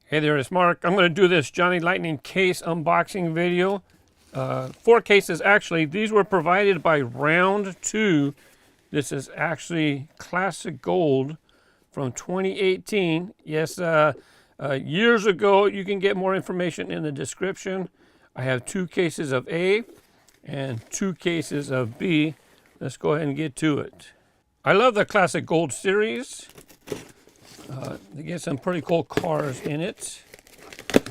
Hey there, it's Mark. I'm going to do this Johnny Lightning case unboxing video. 4 cases actually. These were provided by Round 2. This is actually classic gold from 2018. Yes, years ago. You can get more information in the description. I have 2 cases of A and 2 cases of B. Let's go ahead and get to it. I love the classic gold series. They get some pretty cool cars in it.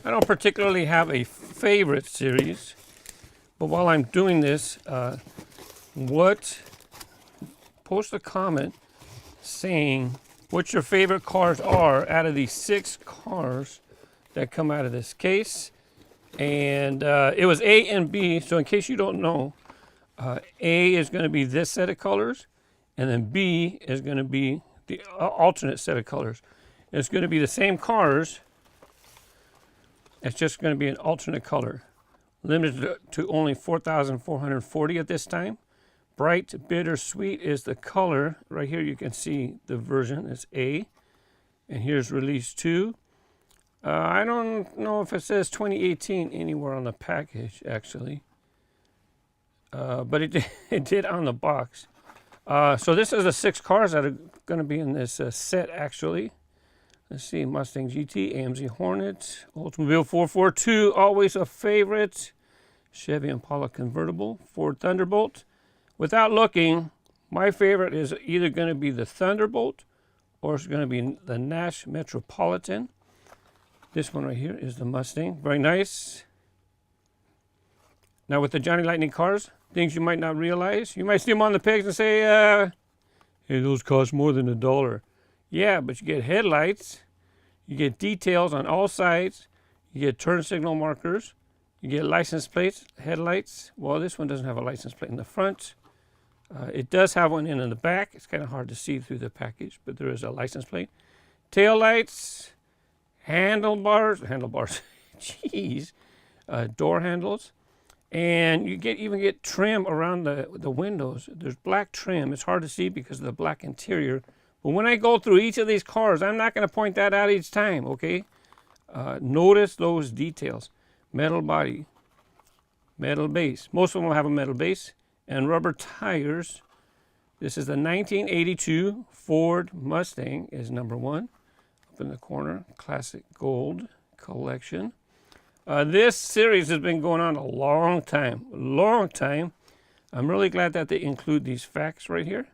I don't particularly have a favorite series, but while I'm doing this, post a comment saying what your favorite cars are out of these 6 cars that come out of this case. And it was A and B, so in case you don't know, A is going to be this set of colors, and then B is going to be the alternate set of colors. It's going to be the same cars. It's just going to be an alternate color. Limited to only 4,440 at this time. Bright Bittersweet is the color. Right here you can see the version. It's A. And here's release 2. I don't know if it says 2018 anywhere on the package, actually. But it did on the box. So this is the 6 cars that are going to be in this set, actually. Let's see, Mustang GT, AMC Hornet, Oldsmobile 442, always a favorite. Chevy Impala Convertible, Ford Thunderbolt. Without looking, my favorite is either going to be the Thunderbolt or it's going to be the Nash Metropolitan. This one right here is the Mustang. Very nice. Now with the Johnny Lightning cars, things you might not realize. You might see them on the pegs and say, hey, those cost more than $1. Yeah, but you get headlights, you get details on all sides, you get turn signal markers, you get license plates, headlights. Well, this one doesn't have a license plate in the front. It does have one in the back. It's kind of hard to see through the package, but there is a license plate. Tail lights, handlebars, jeez, door handles. And you even get trim around the windows. There's black trim. It's hard to see because of the black interior. But when I go through each of these cars, I'm not going to point that out each time, okay? Notice those details. Metal body, metal base. Most of them will have a metal base. And rubber tires. This is the 1982 Ford Mustang is number 1. Up in the corner, classic gold collection. This series has been going on a long time. I'm really glad that they include these facts right here.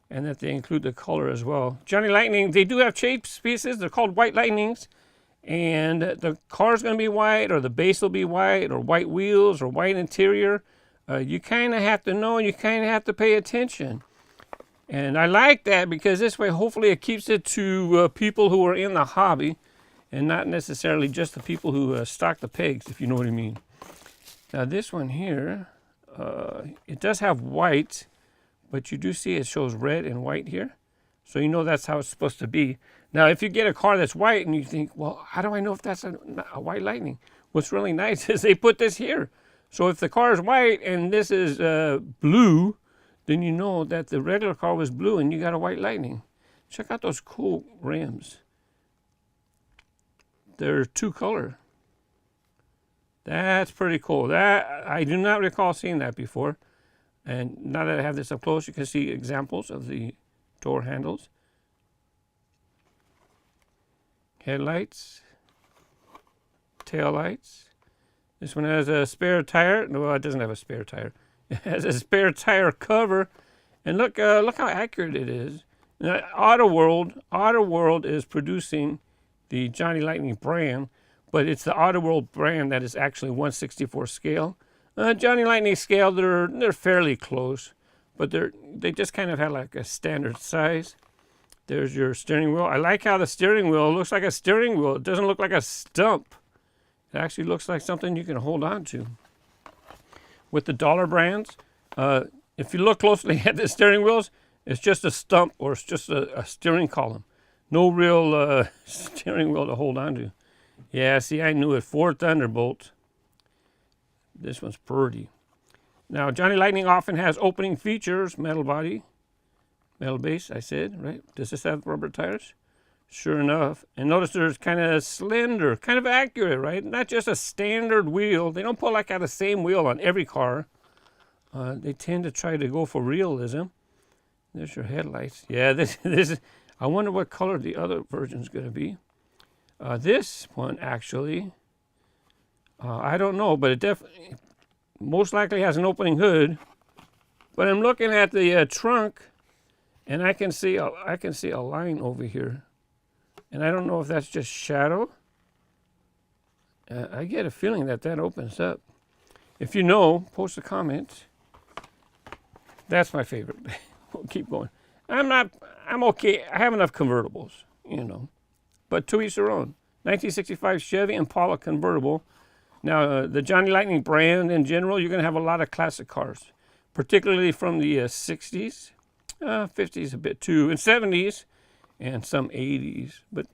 And that they include the color as well. Johnny Lightning, they do have shapes pieces. They're called white lightnings. And the car's going to be white, or the base will be white, or white wheels, or white interior. You kind of have to know, and you kind of have to pay attention. And I like that because this way, hopefully, it keeps it to people who are in the hobby, and not necessarily just the people who stock the pegs, if you know what I mean. Now, this one here, it does have white. But you do see it shows red and white here. So you know that's how it's supposed to be. Now, if you get a car that's white and you think, well, how do I know if that's a white Lightning? What's really nice is they put this here. So if the car is white and this is blue, then you know that the regular car was blue and you got a white Lightning. Check out those cool rims. They're 2-color. That's pretty cool. That I do not recall seeing that before. And now that I have this up close, you can see examples of the door handles. Headlights. Tail lights. This one has a spare tire. No, it doesn't have a spare tire. It has a spare tire cover. And look how accurate it is. Now, Autoworld is producing the Johnny Lightning brand, but it's the Autoworld brand that is actually 1/64 scale. Johnny Lightning scale, they're fairly close, but they just kind of have like a standard size. There's your steering wheel. I like how the steering wheel looks like a steering wheel. It doesn't look like a stump. It actually looks like something you can hold on to. With the dollar brands, if you look closely at the steering wheels, it's just a stump or it's just a steering column. No real steering wheel to hold on to. Yeah, see, I knew it. Ford Thunderbolt. This one's pretty. Now, Johnny Lightning often has opening features, metal body, metal base, I said, right? Does this have rubber tires? Sure enough. And notice there's kind of slender, kind of accurate, right? Not just a standard wheel. They don't put like out the same wheel on every car. They tend to try to go for realism. There's your headlights. Yeah, this is, I wonder what color the other version's going to be. This one actually, I don't know, but it definitely, most likely has an opening hood. But I'm looking at the trunk, and I can see a line over here, and I don't know if that's just shadow. I get a feeling that opens up. If you know, post a comment. That's my favorite. We'll keep going. I'm okay. I have enough convertibles, you know. But to each their own. 1965 Chevy Impala convertible. Now, the Johnny Lightning brand in general, you're going to have a lot of classic cars, particularly from the 60s, 50s a bit too, and 70s, and some 80s. But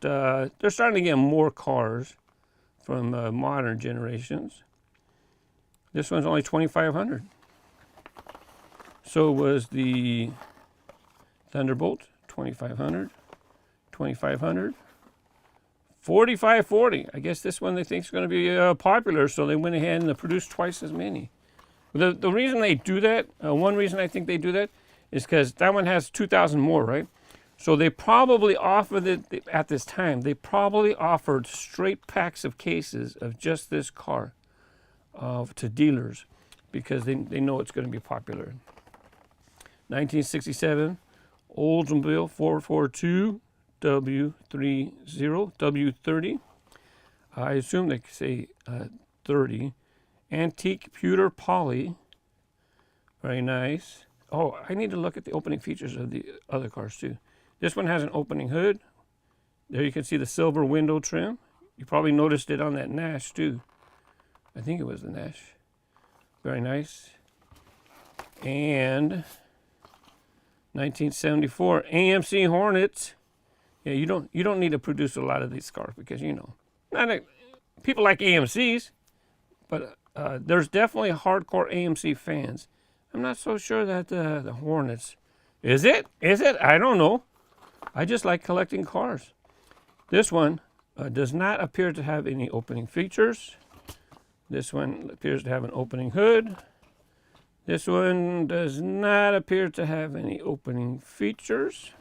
they're starting to get more cars from modern generations. This one's only $2,500. So was the Thunderbolt, $2,500, $2,500, $4,540. I guess this one they think is going to be popular, so they went ahead and produced twice as many. The reason they do that, one reason I think they do that, is because that one has 2,000 more, right? So they probably offered it at this time. They probably offered straight packs of cases of just this car to dealers because they know it's going to be popular. 1967 Oldsmobile 442 W30. I assume they say 30. Antique pewter poly. Very nice. Oh, I need to look at the opening features of the other cars too. This one has an opening hood. There you can see the silver window trim. You probably noticed it on that Nash too. I think it was the Nash. Very nice. And 1974 AMC Hornet. Yeah, you don't need to produce a lot of these cars because people like AMCs, but there's definitely hardcore AMC fans. I'm not so sure that the Hornets is it. I don't know. I just like collecting cars. This one does not appear to have any opening features. This one appears to have an opening hood. This one does not appear to have any opening features.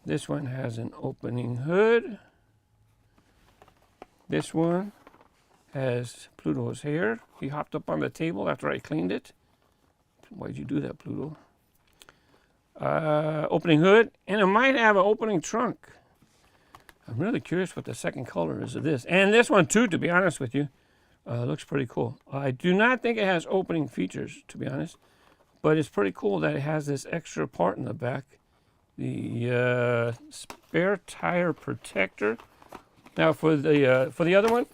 This one has an opening hood. This one has Pluto's hair. He hopped up on the table after I cleaned it. Why'd you do that, Pluto? Opening hood, and it might have an opening trunk. I'm really curious what the second color is of this. And this one too, to be honest with you. Looks pretty cool. I do not think it has opening features, to be honest, but it's pretty cool that it has this extra part in the back, the spare tire protector. Now for the other one,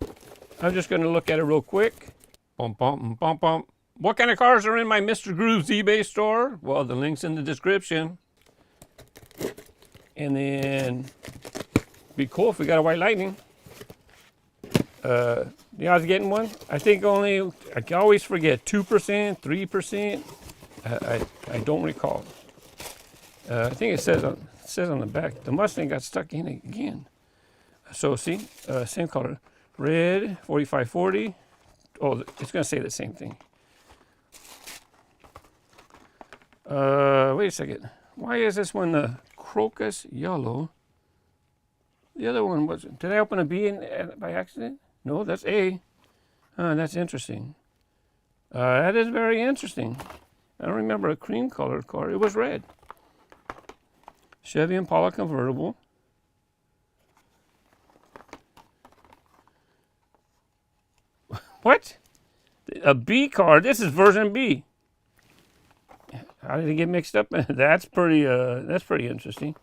I'm just going to look at it real quick. Bump, bump, bump, bump. What kind of cars are in my Mr. Grooves eBay store? Well, the link's in the description. And then, be cool if we got a white lightning. The odds of getting one, I think I can always forget, 2%, 3%. I don't recall. I think it says on the back, the Mustang got stuck in it again. So see, same color, red, 4540. Oh, it's going to say the same thing. Wait a second. Why is this one crocus yellow? The other one was, did I open a B by accident? No, that's A. That's interesting. That is very interesting. I don't remember a cream colored car. It was red. Chevy Impala convertible. What? A B car? This is version B. How did it get mixed up? That's pretty interesting.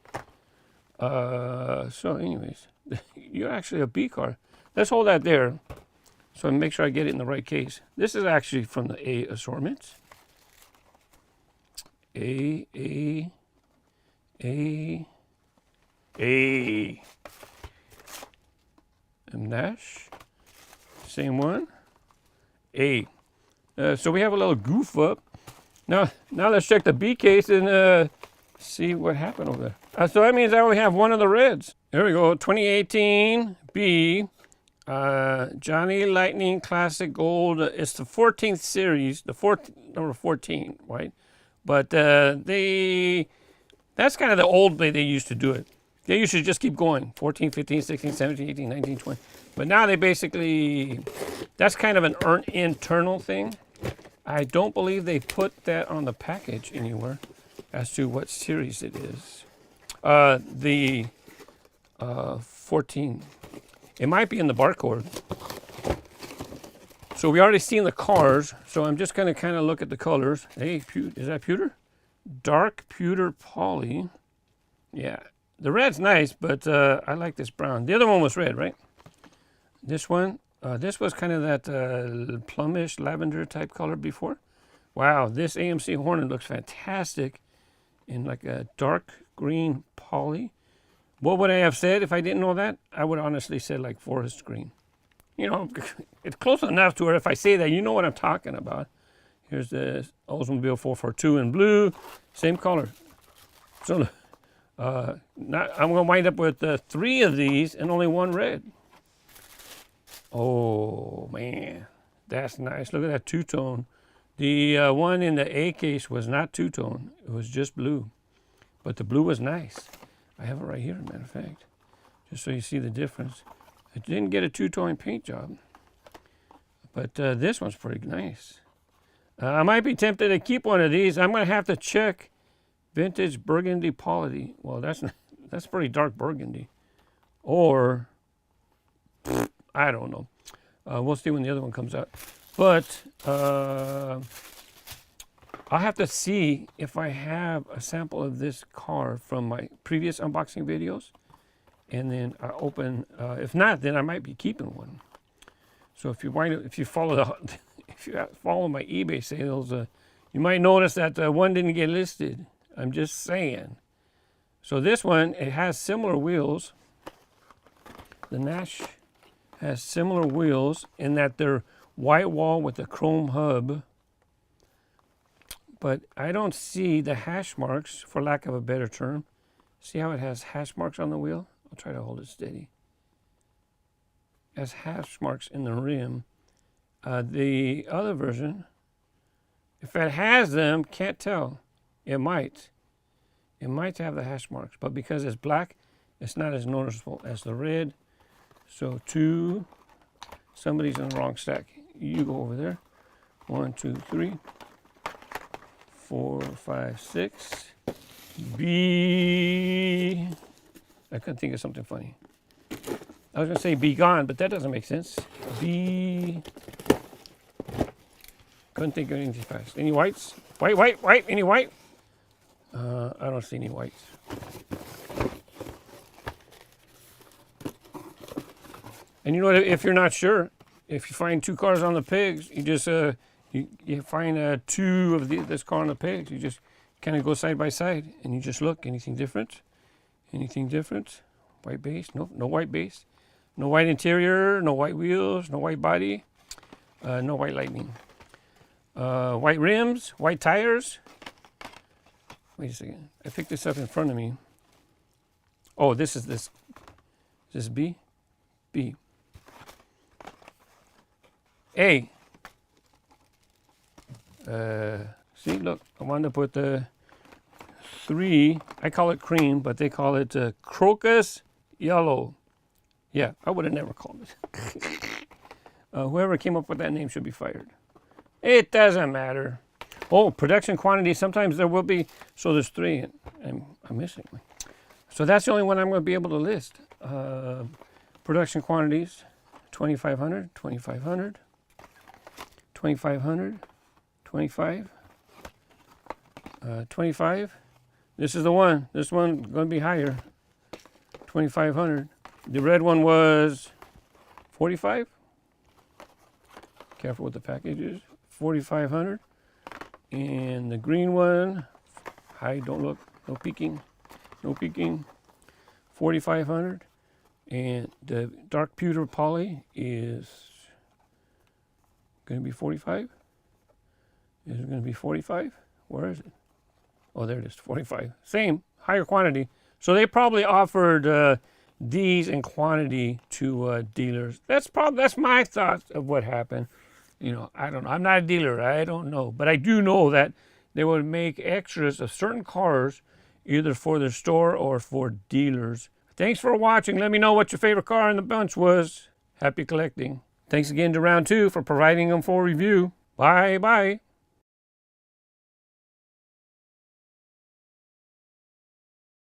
So anyways, you're actually a B car. Let's hold that there so I make sure I get it in the right case. This is actually from the A assortment. A. And Nash. Same one. A. So we have a little goof up. Now let's check the B case and see what happened over there. So that means I only have one of the reds. There we go, 2018 B. Johnny Lightning Classic Gold. It's the 14th series, the number 14, right? But that's kind of the old way they used to do it. They used to just keep going, 14, 15, 16, 17, 18, 19, 20. But now they basically, that's kind of an internal thing. I don't believe they put that on the package anywhere as to what series it is. The 14. It might be in the barcode. So we already seen the cars, so I'm just going to kind of look at the colors. Hey, is that pewter? Dark pewter poly. Yeah, the red's nice, but I like this brown. The other one was red, right? This one, this was kind of that plumish lavender type color before. Wow, this AMC Hornet looks fantastic in like a dark green poly. What would I have said if I didn't know that? I would honestly say like forest green. You know, it's close enough to where if I say that, you know what I'm talking about. Here's the Oldsmobile 442 in blue, same color. So I'm going to wind up with 3 of these and only 1 red. Oh, man, that's nice. Look at that two-tone. The one in the A case was not two-tone. It was just blue. But the blue was nice. I have it right here, as a matter of fact, just so you see the difference. I didn't get a two-tone paint job, but this one's pretty nice. I might be tempted to keep one of these. I'm going to have to check vintage burgundy poly. Well, that's pretty dark burgundy. Or, I don't know. We'll see when the other one comes out. But I'll have to see if I have a sample of this car from my previous unboxing videos. And then I open, if not, then I might be keeping one. So if you follow follow my eBay sales, you might notice that one didn't get listed. I'm just saying. So this one, it has similar wheels. The Nash has similar wheels in that they're white wall with a chrome hub. But I don't see the hash marks, for lack of a better term. See how it has hash marks on the wheel? I'll try to hold it steady. It has hash marks in the rim. The other version, if it has them, can't tell. It might. It might have the hash marks, but because it's black, it's not as noticeable as the red. So 2, somebody's in the wrong stack. You go over there. 1, 2, 3, 4, 5, 6. B. I couldn't think of something funny. I was going to say be gone, but that doesn't make sense. B. Couldn't think of anything fast. Any whites? White. Any white? I don't see any whites. And you know what? If you're not sure, if you find 2 cars on the pegs, you just you find 2 of this car on the pegs. You just kind of go side by side, and you just look. Anything different? Anything different? White base? No white base. No white interior. No white wheels. No white body. No white lightning. White rims. White tires. Wait a second. I picked this up in front of me. Oh, this is this. Is this B? B. A. See, look. I wanted to put the 3. I call it cream, but they call it crocus yellow. Yeah, I would have never called it. Whoever came up with that name should be fired. It doesn't matter. Oh, production quantity. Sometimes there will be. So there's 3. And I'm missing one. So that's the only one I'm going to be able to list. Production quantities: 2,500, 2,500, 2,500, 25, 25. This is the one. This one going to be higher. 2,500. The red one was 45. Careful with the packages. 4,500. And the green one, hide, don't look, no peeking, no peeking. 4,500. And the dark pewter poly is going to be 45. Is it going to be 45? Where is it? Oh, there it is, 45. Same, higher quantity. So they probably offered these in quantity to dealers. That's my thoughts of what happened. You know, I don't know. I'm not a dealer. I don't know. But I do know that they would make extras of certain cars either for their store or for dealers. Thanks for watching. Let me know what your favorite car in the bunch was. Happy collecting. Thanks again to Round 2 for providing them for review. Bye-bye.